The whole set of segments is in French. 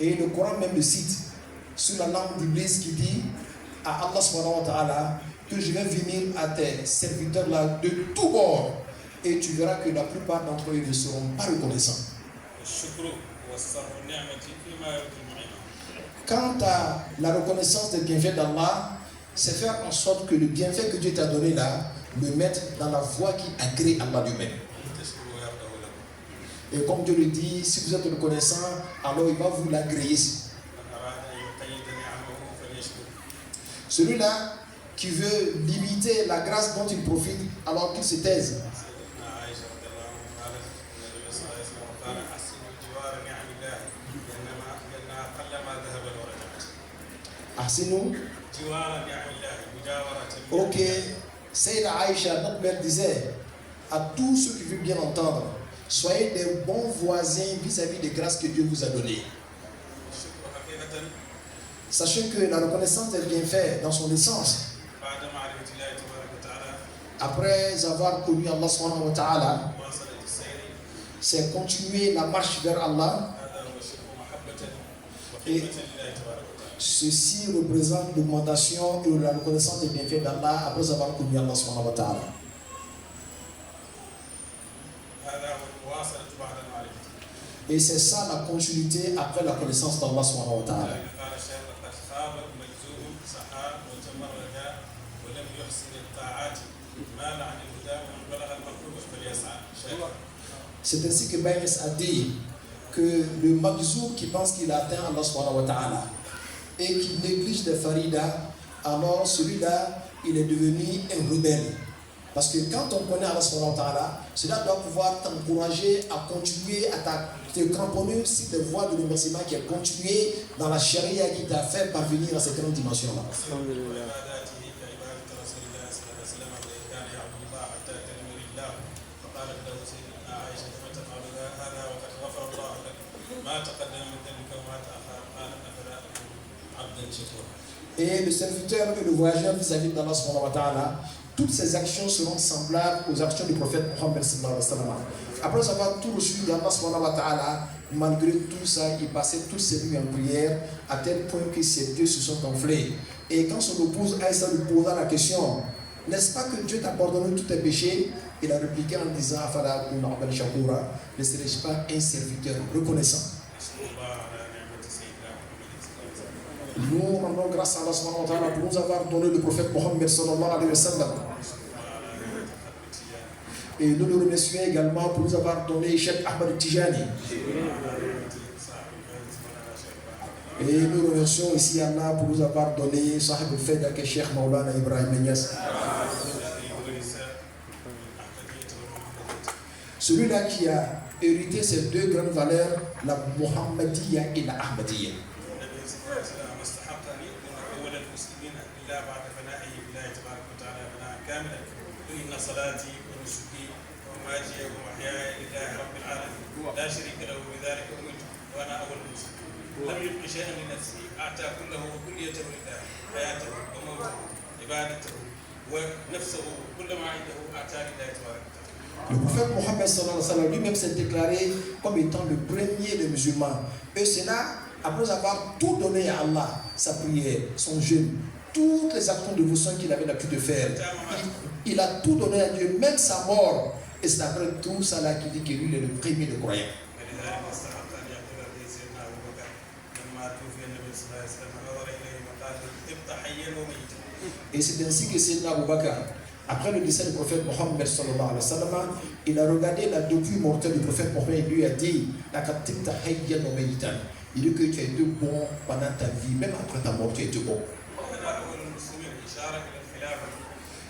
Et le Coran même le cite sur la langue d'Iblis qui dit à Allah subhanahu wa ta'ala que je vais venir à tes serviteurs là de tous bords et tu verras que la plupart d'entre eux ne seront pas reconnaissants. Quant à la reconnaissance des bienfaits d'Allah, c'est faire en sorte que le bienfait que Dieu t'a donné là, le mettre dans la voie qui agrée Allah lui-même. Et comme Dieu le dit, si vous êtes reconnaissant, alors il va vous l'agréer. Celui-là qui veut limiter la grâce dont il profite, alors qu'il se taise. Ahsinu. Ok, Sayyida Aïcha, notre mère disait à tous ceux qui veulent bien entendre, soyez des bons voisins vis-à-vis des grâces que Dieu vous a données. Sachez que la reconnaissance des bienfaits dans son essence, après avoir connu Allah subhanahu wa ta'ala, c'est continuer la marche vers Allah. Et ceci représente l'augmentation et la reconnaissance des bienfaits d'Allah après avoir connu Allah subhanahu wa ta'ala. Et c'est ça la continuité après la connaissance d'Allah subhanahu wa ta'ala. C'est ainsi que Baynes a dit que le Magzoub qui pense qu'il a atteint Allah subhanahu wa ta'ala et qui néglige les faridas, alors celui-là, il est devenu un rebelle. Parce que quand on connaît Allah subhanahu wa ta'ala, cela doit pouvoir t'encourager à continuer à te cramponner sur des voies de remerciement qui a continué dans la charia qui t'a fait parvenir à cette grande dimension-là. Et le serviteur et le voyageur vis-à-vis d'Allah subhanahu wa ta'ala, toutes ces actions seront semblables aux actions du prophète Mohammed sallallahu alayhi wa sallam. Après avoir tout reçu d'Allah subhanahu wa ta'ala, malgré tout ça, il passait toutes ses nuits en prière à tel point que ses yeux se sont enflés. Et quand son épouse Aïssa lui posa la question, n'est-ce pas que Dieu t'a pardonné tous tes péchés? Il a répliqué en disant, ne serais-je pas un serviteur reconnaissant? Nous rendons grâce à Allah subhanahu wa ta'ala pour nous avoir donné le prophète Mohammed sallallahu alayhi wa sallam. Et nous le remercions également pour nous avoir donné Cheikh Ahmed Tijani. Et nous remercions ici Allah pour nous avoir donné Sahib al-Fayda que Cheikh Maulana Ibrahim Niass. Celui-là qui a hérité ces deux grandes valeurs, la Muhammadiyya et la Ahmadiyya. Le prophète Mohammed sallallahu alayhi wa sallam lui-même s'est déclaré comme étant le premier des musulmans. Et c'est là, après avoir tout donné à Allah, sa prière, son jeûne, toutes les actions de dévotion qu'il avait l'habitude de faire, il a tout donné à Dieu, même sa mort. Et c'est après tout ça là qu'il dit que lui est le premier des croyants. Et c'est ainsi que Sayyidina Abu Bakr, après le décès du prophète Mohammed sallallahu alayhi wa sallam, il a regardé la dépouille mortelle du prophète Mohammed et lui a dit, il dit que tu as été bon pendant ta vie, même après ta mort, tu as été bon.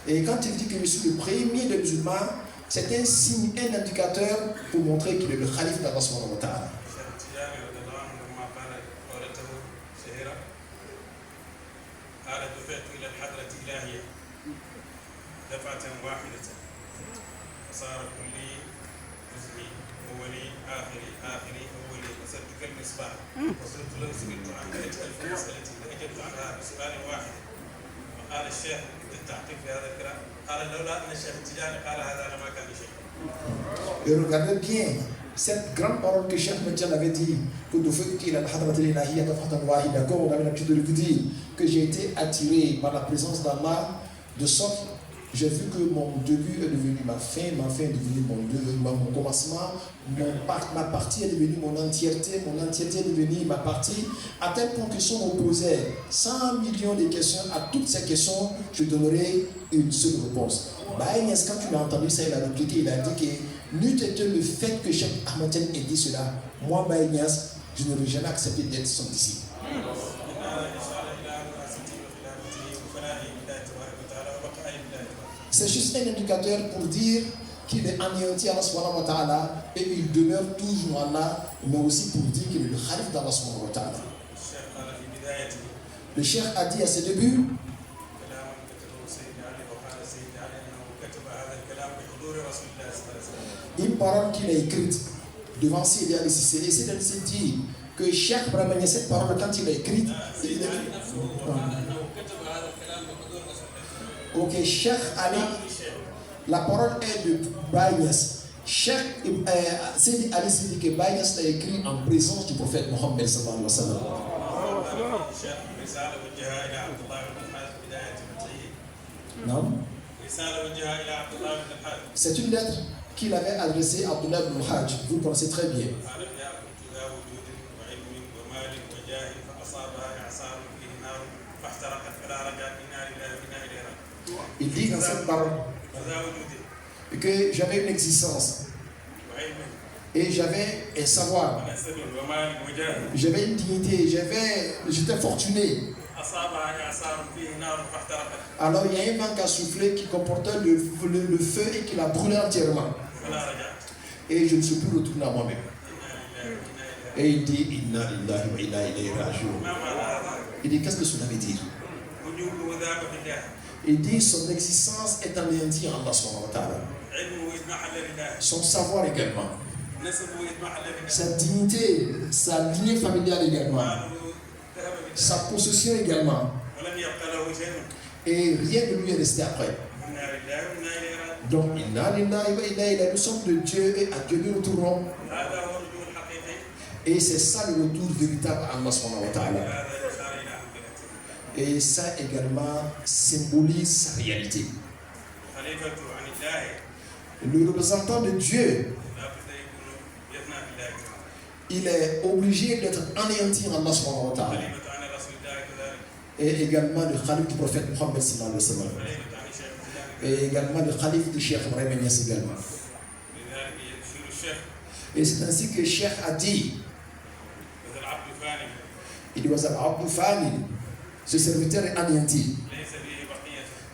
Et quand il dit que je suis le premier des musulmans, c'est un signe, un indicateur pour montrer qu'il est le khalife d'Allah subhanahu wa ta'ala. قال الشيخ بالتحقيق في هذا الكلام قال لولا ان الشيخ التجاني قال هذا لما كان شيء. Et regardez bien cette grande parole que Cheikh Medjan avait dit, comme on avait l'habitude de vous dire, que j'ai été attiré par la présence d'Allah, de sorte j'ai vu que mon début est devenu ma fin est devenue mon commencement, ma partie est devenue mon entièreté est devenue ma partie, à tel point que si on me posait 100 millions de questions, à toutes ces questions, je donnerai une seule réponse. Baïnias, quand tu l'as entendu ça, il a répliqué, il a dit que n'eût été le fait que Cheikh Ahmadjan ait dit cela, moi Baïnias, je n'aurais jamais accepté d'être son disciple. C'est juste un indicateur pour dire qu'il est anéanti Allah subhanahu wa ta'ala et il demeure toujours Allah, mais aussi pour dire qu'il est le khalif d'Allah subhanahu wa ta'ala. Le cheikh a dit à ses débuts une parole qu'il a écrite devant Sidi Ali Cissé. Et Sidi Ali Cissé dit que Cheikh Brahmani, cette parole, quand il a écrite, ok, Cheikh Ali, la parole est de Baïnias. Cheikh Sidi Ali Cissé dit que Baïnias l'a écrit en présence du prophète Mohammed sallallahu alayhi wa sallam. Non? C'est une lettre qu'il avait adressée à Abdullah ibn al-Hajj. Vous le connaissez très bien. Il dit dans cette parole que j'avais une existence et j'avais un savoir, j'avais une dignité, j'étais fortuné. Alors il y a un vent qui a soufflé qui comportait le feu et qui l'a brûlé entièrement. Et je ne suis plus retourné à moi-même. Et il dit Inna lillahi wa inna ilayhi raji'un. Il dit qu'est-ce que cela veut dire? Il dit son existence est anéantie en Allah subhanahu wa ta'ala. Son savoir également. Sa dignité, sa lignée familiale également. Sa possession également. Et rien ne lui est resté après. Donc, nous sommes de Dieu et à Dieu nous retournons. Et c'est ça le retour véritable à Allah subhanahu wa ta'ala. Et ça également symbolise sa réalité. Le représentant de Dieu, il est obligé d'être anéanti en Allah subhanahu wa ta'ala. Et également le khalif du prophète Mohammed sallallahu alayhi wa sallam. Et également le khalif du Cheikh Ibrahim Niass également. Et c'est ainsi que le Cheikh a dit, il was al-abdu fani, ce serviteur est anéanti.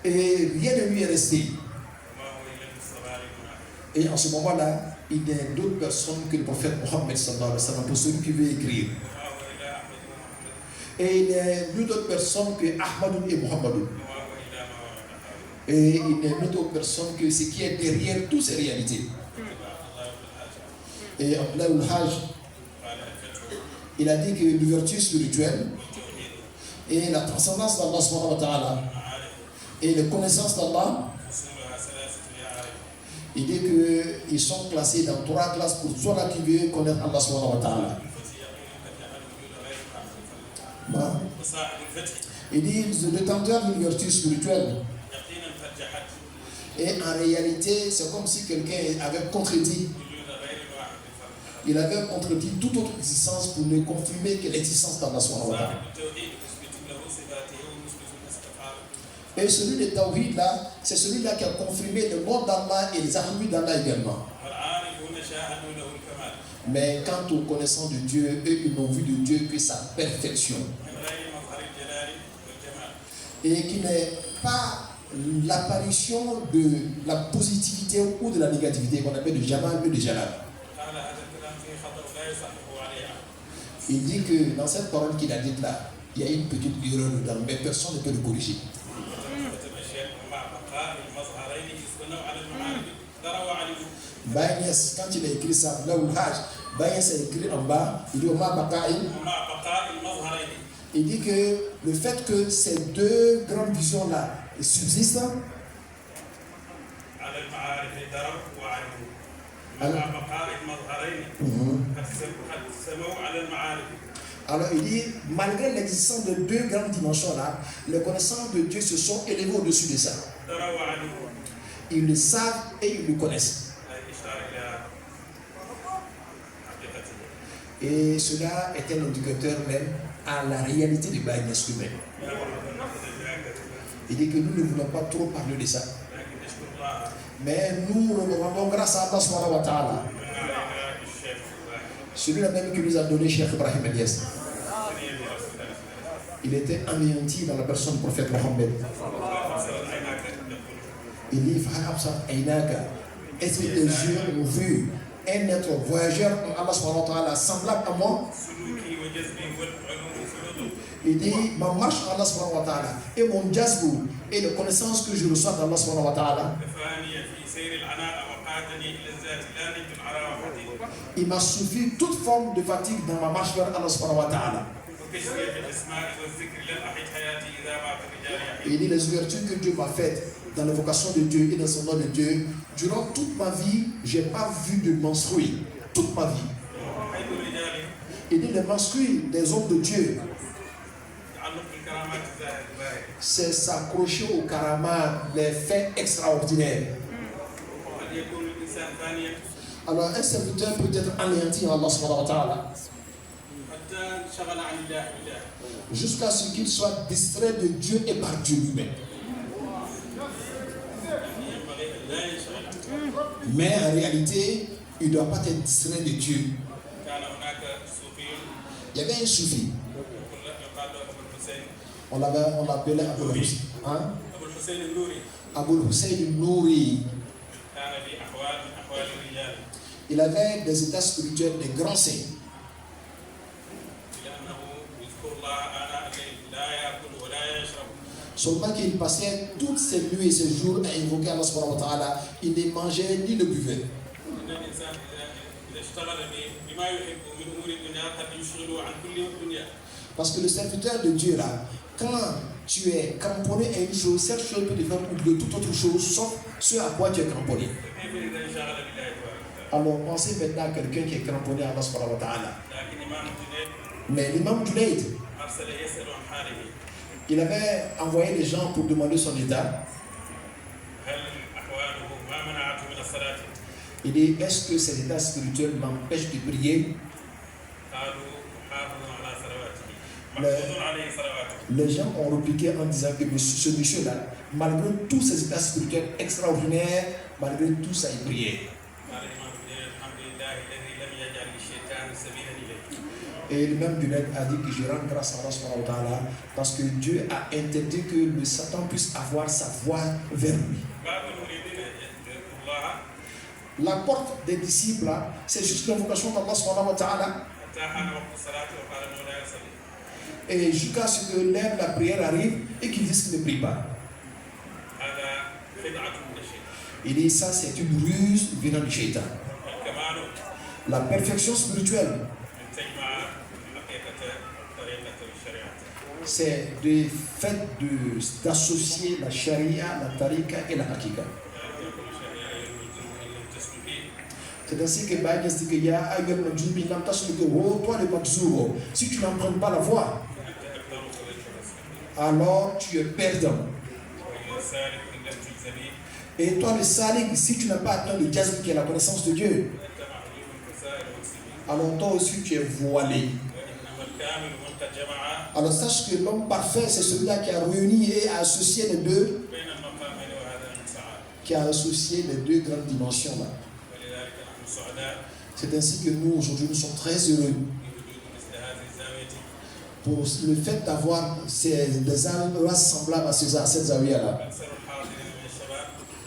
Et rien ne lui est resté. Et en ce moment-là, il y a d'autres personnes que le prophète Mohammed sallallahu alayhi wa sallam, pour celui qui veut écrire. Et il n'y a plus d'autres personnes que Ahmadou et Mohamedou. Et il n'y a plus d'autres personnes que ce qui est derrière toutes ces réalités. Et Abdullah al-Hajj, il a dit que l'ouverture spirituelle et la transcendance d'Allah subhanahu wa ta'ala et les connaissances d'Allah, il dit qu'ils sont classés dans 3 classes pour ceux qui veulent connaître Allah subhanahu wa ta'ala. Il dit le détenteur d'une vertu spirituelle. Et en réalité, c'est comme si quelqu'un avait contredit. Il avait contredit toute autre existence pour ne confirmer que l'existence d'Allah subhanahu wa ta'ala. Et celui de Tawhid là, c'est celui-là qui a confirmé le nom d'Allah et les attributs d'Allah également. Mais quant aux connaissants de Dieu, eux, ils n'ont vu de Dieu que sa perfection. Et qui n'est pas l'apparition de la positivité ou de la négativité qu'on appelle le Jamal et le Jalal. Il dit que dans cette parole qu'il a dite là, il y a une petite erreur dedans, mais personne ne peut le corriger. Baïnias, quand il a écrit ça, là où Hajj, Baïnias a écrit en bas, il dit il dit que le fait que ces deux grandes visions-là subsistent, Alors il dit, malgré l'existence de deux grandes dimensions là, les connaissances de Dieu se sont élevées au-dessus de ça. Ils le savent et ils le connaissent. Et cela est un indicateur même à la réalité du Baïs lui-même. Il dit que nous ne voulons pas trop parler de ça. Mais nous rendons grâce à Allah subhanahu wa ta'ala. Celui-là même qui nous a donné Cheikh Ibrahim Elias. Il était anéanti dans la personne du prophète Mohammed. Il dit, est-ce que tes yeux ont vu un être voyageur en Allah subhanahu wa ta'ala semblable à moi? Il dit, ma marche en Allah subhanahu wa ta'ala et mon jazbou et les connaissances que je reçois d'Allah subhanahu wa ta'ala, il m'a suffi toute forme de fatigue dans ma marche vers Allah subhanahu wa ta'ala. Il dit, les ouvertures que Dieu m'a faites dans l'évocation de Dieu et dans son nom de Dieu, durant toute ma vie, je n'ai pas vu de menstruer. Toute ma vie. Il dit, les menstrues des hommes de Dieu, c'est s'accrocher au karama, les faits extraordinaires. Alors un serviteur peut être anéanti en Allah subhanahu wa ta'ala jusqu'à ce qu'il soit distrait de Dieu et par Dieu lui-même. Mais en réalité, il ne doit pas être distrait de Dieu. Il y avait un soufi. On l'appelait Abul Hussein. Hein? Abul Hussein Nouri. Il avait des états spirituels, des grands saints. Seulement qu'il passait toutes ses nuits et ses jours à invoquer Allah subhanahu wa ta'ala, il ne mangeait ni ne buvait. Parce que le serviteur de Dieu là, quand tu es cramponné à une chose, cette chose peut te faire oublier toute autre chose sauf ce à quoi tu es cramponné. Alors pensez maintenant à quelqu'un qui est cramponné à Allah subhanahu wa ta'ala. Mais l'imam Junayd, il avait envoyé des gens pour demander son état. Il dit, est-ce que cet état spirituel m'empêche de prier? Les gens ont répliqué en disant que ce monsieur-là, malgré tous ses états spirituels extraordinaires, malgré tout ça, il priait. Et le même Junayd a dit que je rends grâce à Allah subhanahu wa ta'ala parce que Dieu a interdit que le Satan puisse avoir sa voix vers lui. La porte des disciples, c'est juste l'invocation d'Allah subhanahu wa ta'ala. Et jusqu'à ce que l'heure de la prière arrive et qu'ils disent qu'ils ne prient pas. Il dit ça, c'est une ruse venant du shaitan. La perfection spirituelle, c'est le fait d'associer la charia, la tariqa et la hakika. C'est ainsi que Baïs dit qu'il y a toi le Matzouro, si tu n'empruntes pas la voie, alors tu es perdant. Et toi le salik, si tu n'as pas atteint le jazm qui est la connaissance de Dieu, alors toi aussi tu es voilé. Alors sache que l'homme parfait, c'est celui-là qui a réuni et a associé les deux, qui a associé les deux grandes dimensions là. C'est ainsi que nous aujourd'hui nous sommes très heureux pour le fait d'avoir des âmes semblables à cette zawiya là.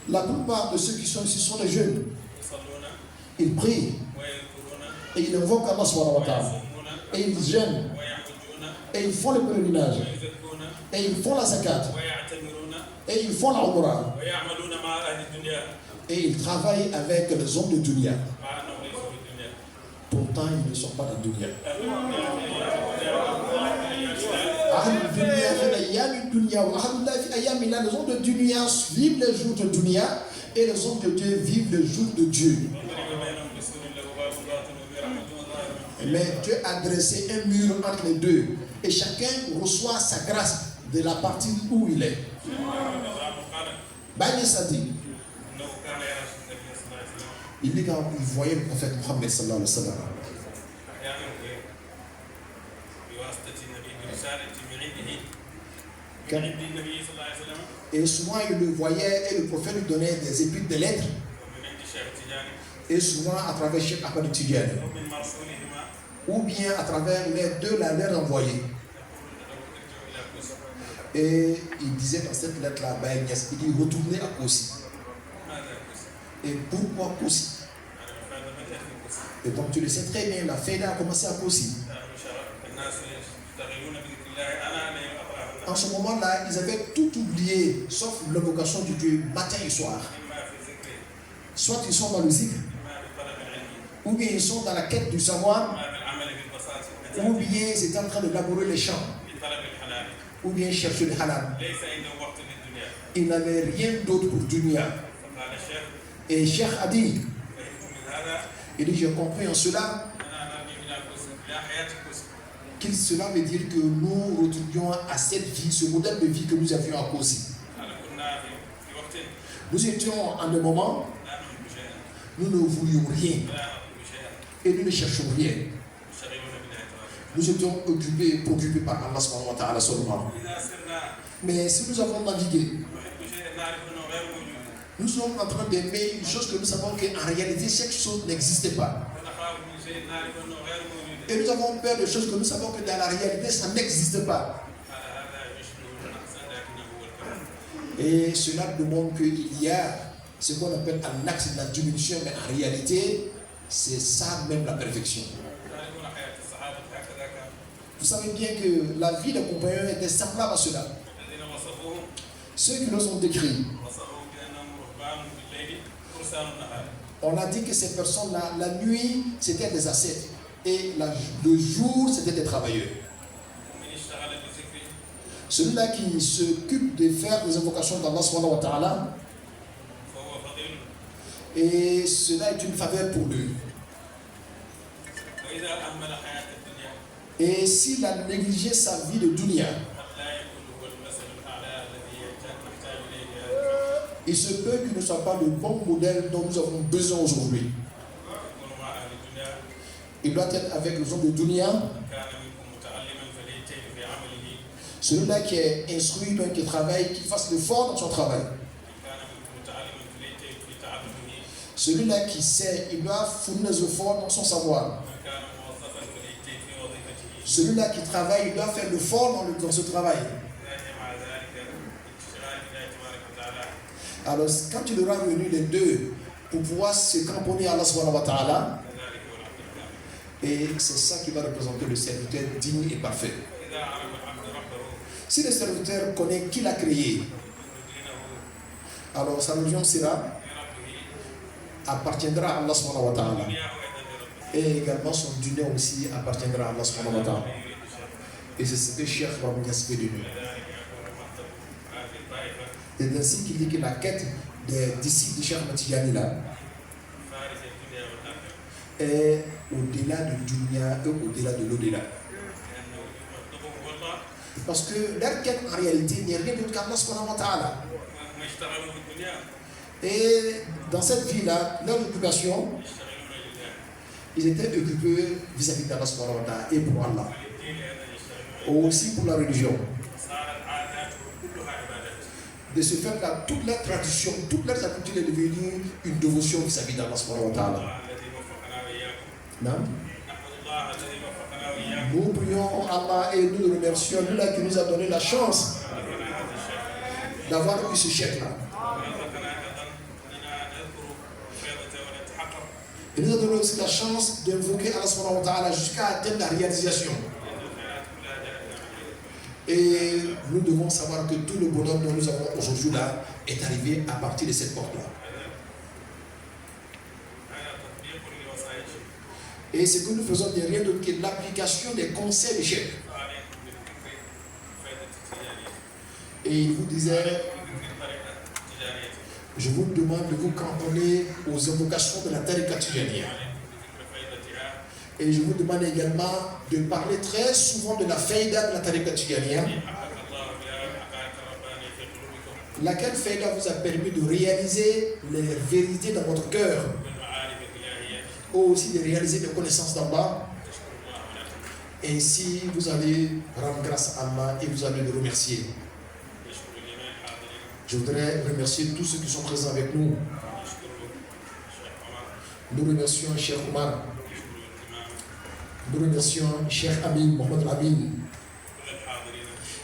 La plupart de ceux qui sont ici sont des jeunes. Ils prient et ils invoquent Allah subhanahu wa ta'ala et ils jeûnent et ils font le pèlerinage et ils font la zakat et ils font la umrah et ils travaillent avec les hommes de dunya. Pourtant ils ne sont pas dans dunya. Les hommes de dunya vivent les jours de dunya et les hommes de Dieu vivent les jours de Dieu. Mais Dieu a dressé un mur entre les deux. Et chacun reçoit sa grâce de la partie où il est. Baye Niass a dit, il dit quand il voyait le prophète Mohammed sallallahu alayhi wa sallam. Et souvent il le voyait et le prophète lui donnait des épîtres de lettres. Et souvent à travers Cheikh Ahmed Tidiane. Ou bien à travers les deux la lettre envoyée. Et il disait dans cette lettre-là, Baye Niass, il dit retournez à Kossi. Et pourquoi Kossi? Et donc tu le sais très bien, la Faïda a commencé à Kossi. En ce moment-là, ils avaient tout oublié, sauf l'invocation du Dieu matin et soir. Soit ils sont dans le zikr, ou bien ils sont dans la quête du savoir, ou bien ils étaient en train de labourer les champs, ou bien chercher le halal. Ils n'avaient rien d'autre pour dunya. Et Cheikh a dit, il dit, j'ai compris en cela que cela veut dire que nous retournions à cette vie, ce modèle de vie que nous avions à Kossi. Nous étions en un moment, nous ne voulions rien et nous ne cherchions rien. Nous étions préoccupés par Allah subhanahu wa ta'ala seulement. Mais si nous avons navigué, nous sommes en train d'aimer une chose que nous savons qu'en réalité, cette chose n'existait pas. Et nous avons peur de choses que nous savons que dans la réalité, ça n'existe pas. Et cela demande qu'il y a ce qu'on appelle un axe de la diminution, mais en réalité, c'est ça même la perfection. Vous savez bien que la vie des compagnons était semblable à cela. Ceux qui nous ont décrits, on a dit que ces personnes-là, la nuit, c'était des ascètes. Et le jour, c'était des travailleurs. Celui-là qui s'occupe de faire des invocations d'Allah subhanahu wa ta'ala, et cela est une faveur pour lui. Et s'il a négligé sa vie de dunya, il se peut qu'il ne soit pas le bon modèle dont nous avons besoin aujourd'hui. Il doit être avec les hommes de dunya. Celui-là qui est instruit, donc qui travaille, qui fasse l'effort dans son travail. Celui-là qui sait, il doit fournir des efforts dans son savoir. Celui-là qui travaille, il doit faire l'effort dans ce travail. Alors, quand il aura réuni les deux pour pouvoir se cramponner à Allah subhanahu wa ta'ala, et c'est ça qui va représenter le serviteur digne et parfait. Si le serviteur connaît qui l'a créé, alors sa religion appartiendra à Allah subhanahu wa ta'ala. Et également son dunya aussi appartiendra à Allah subhanahu wa ta'ala. Et c'est ce que Cheikh Baye Niass fait de nous. C'est ainsi qu'il dit que la quête des disciples de Cheikh Ahmed Tidiane là est au-delà du dunya et au-delà de l'au-delà. Parce que leur quête en réalité n'est rien d'autre qu'Allah subhanahu wa ta'ala. Et dans cette vie-là, leur occupation, ils étaient occupés vis-à-vis d'Allah subhanahu wa ta'ala et pour Allah. Aussi pour la religion. De ce fait-là, toute leur tradition, toute leur habitude est devenue une dévotion vis-à-vis d'Allah subhanahu wa ta'ala. Nous prions Allah et nous le remercions, nous là qui nous a donné la chance d'avoir eu ce chèque-là. Il nous a donné aussi la chance d'invoquer Allah subhanahu wa ta'ala jusqu'à atteindre la réalisation. Et nous devons savoir que tout le bonheur dont nous avons aujourd'hui là est arrivé à partir de cette porte-là. Et ce que nous faisons n'est rien d'autre que l'application des conseils de Cheikh. Et il vous disait, je vous demande de vous cantonner aux invocations de la tariqa Tijaniyya. Et je vous demande également de parler très souvent de la faïda de la tariqa Tijaniya, laquelle faïda vous a permis de réaliser les vérités dans votre cœur, ou aussi de réaliser les connaissances d'Allah. Et ainsi, vous allez rendre grâce à Allah et vous allez le remercier. Je voudrais remercier tous ceux qui sont présents avec nous. Nous remercions Cheikh Omar. Nous remercions Cheikh Amin, Mohamed Amin.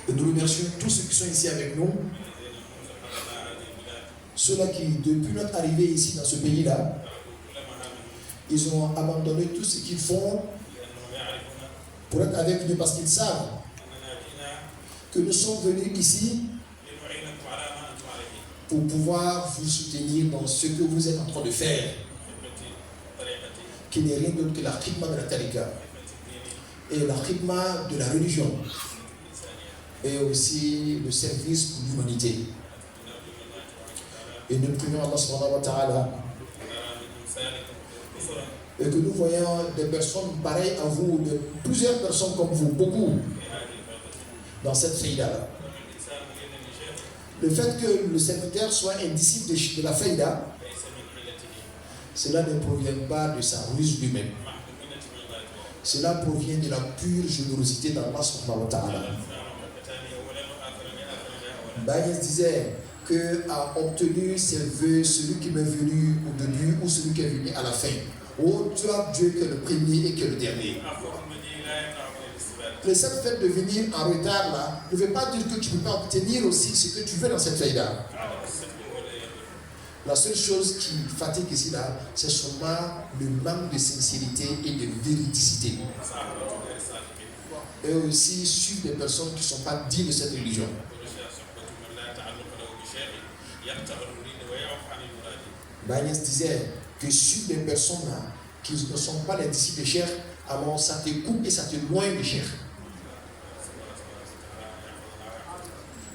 Et nous remercions tous ceux qui sont ici avec nous. Ceux-là qui, depuis notre arrivée ici dans ce pays-là, ils ont abandonné tout ce qu'ils font pour être avec nous parce qu'ils savent que nous sommes venus ici pour pouvoir vous soutenir dans ce que vous êtes en train de faire, qui n'est rien d'autre que la khidma de la tariqa et la khidma de la religion et aussi le service pour l'humanité. Et nous prions Allah subhanahu wa ta'ala et que nous voyons des personnes pareilles à vous, plusieurs personnes comme vous, beaucoup, dans cette faïda-là. Le fait que le serviteur soit un disciple de la faïda, cela ne provient pas de sa ruse lui-même. Cela provient de la pure générosité d'Allah subhanahu wa ta'ala. Baïs disait qu'a obtenu ses vœux celui qui m'est venu au début ou celui qui est venu à la fin. Oh, tu as Dieu qui est le premier et qui est le dernier. Le simple fait de venir en retard là ne veut pas dire que tu ne peux pas obtenir aussi ce que tu veux dans cette faïda. La seule chose qui fatigue ici là, c'est seulement le manque de sincérité et de véridicité. Et aussi suivre des personnes qui ne sont pas dignes de cette religion. Bagnès disait que suivre des personnes là, qui ne sont pas les disciples de Cheikh, alors ça te coupe et ça te loigne de Cheikh.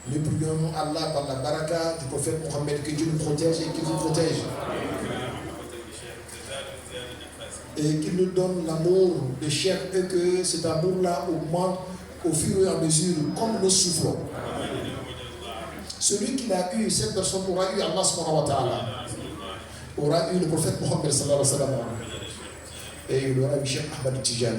Nous prions Allah par la baraka du prophète Mohammed, que Dieu nous protège et qu'il vous protège. Et qu'il nous donne l'amour de Cheikh et que cet amour-là augmente au fur et à mesure, comme nous souffrons. Celui qui l'a eu, cette personne aura eu Allah subhanahu wa ta'ala, aura eu le prophète Mohammed sallallahu alayhi wa sallam, et il aura eu Cheikh Ahmad Tijani.